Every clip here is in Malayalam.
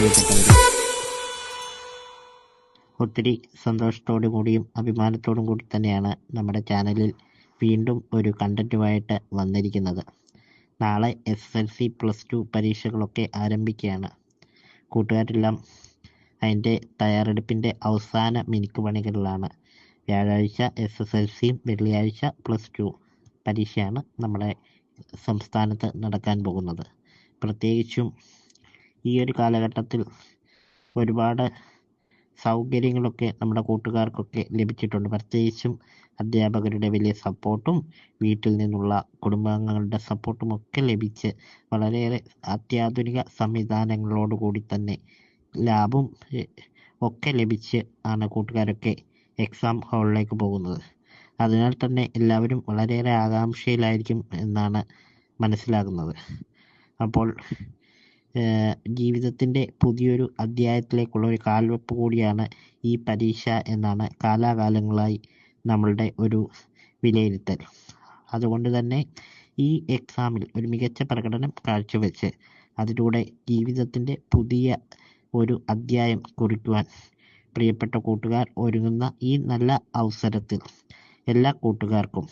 പ്രിയപ്പെട്ടവരെ, ഒത്തിരി സന്തോഷത്തോടു കൂടിയും അഭിമാനത്തോടും കൂടി തന്നെയാണ് നമ്മുടെ ചാനലിൽ വീണ്ടും ഒരു കണ്ടന്റുമായിട്ട് വന്നിരിക്കുന്നത്. നാളെ SSLC +2 പരീക്ഷകളൊക്കെ ആരംഭിക്കുകയാണ്. കൂട്ടുകാരെല്ലാം അതിൻ്റെ തയ്യാറെടുപ്പിൻ്റെ അവസാന മിനുക്കുപണികളിലാണ്. വ്യാഴാഴ്ച SSLCയും വെള്ളിയാഴ്ച +2 പരീക്ഷയാണ് നമ്മുടെ സംസ്ഥാനത്ത് നടക്കാൻ പോകുന്നത്. പ്രത്യേകിച്ചും ഈ ഒരു കാലഘട്ടത്തിൽ ഒരുപാട് സൗകര്യങ്ങളൊക്കെ നമ്മുടെ കൂട്ടുകാർക്കൊക്കെ ലഭിച്ചിട്ടുണ്ട്. പ്രത്യേകിച്ചും അധ്യാപകരുടെ വലിയ സപ്പോർട്ടും വീട്ടിൽ നിന്നുള്ള കുടുംബാംഗങ്ങളുടെ സപ്പോർട്ടും ഒക്കെ ലഭിച്ച് വളരെയേറെ അത്യാധുനിക സംവിധാനങ്ങളോടുകൂടി തന്നെ ലാബും ഒക്കെ ലഭിച്ച് ആണ് കൂട്ടുകാരൊക്കെ എക്സാം ഹാളിലേക്ക് പോകുന്നത്. അതിനാൽ തന്നെ എല്ലാവരും വളരെയേറെ ആകാംക്ഷയിലായിരിക്കും എന്നാണ് മനസ്സിലാകുന്നത്. അപ്പോൾ ജീവിതത്തിൻ്റെ പുതിയൊരു അധ്യായത്തിലേക്കുള്ള ഒരു കാൽവെപ്പ് കൂടിയാണ് ഈ പരീക്ഷ എന്നാണ് കാലാകാലങ്ങളായി നമ്മളുടെ ഒരു വിലയിരുത്തൽ. അതുകൊണ്ട് തന്നെ ഈ എക്സാമിൽ ഒരു മികച്ച പ്രകടനം കാഴ്ചവെച്ച് അതിലൂടെ ജീവിതത്തിൻ്റെ പുതിയ ഒരു അധ്യായം കുറിക്കുവാൻ പ്രിയപ്പെട്ട കൂട്ടുകാർ ഒരുങ്ങുന്ന ഈ നല്ല അവസരത്തിൽ എല്ലാ കൂട്ടുകാർക്കും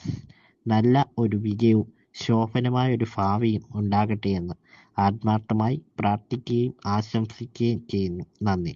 നല്ല ഒരു വിജയവും ശോഭനമായ ഒരു ഭാവിയും ഉണ്ടാകട്ടെ എന്ന് ആത്മാർത്ഥമായി പ്രാർത്ഥിക്കുകയും ആശംസിക്കുകയും ചെയ്യുന്നു. നന്ദി.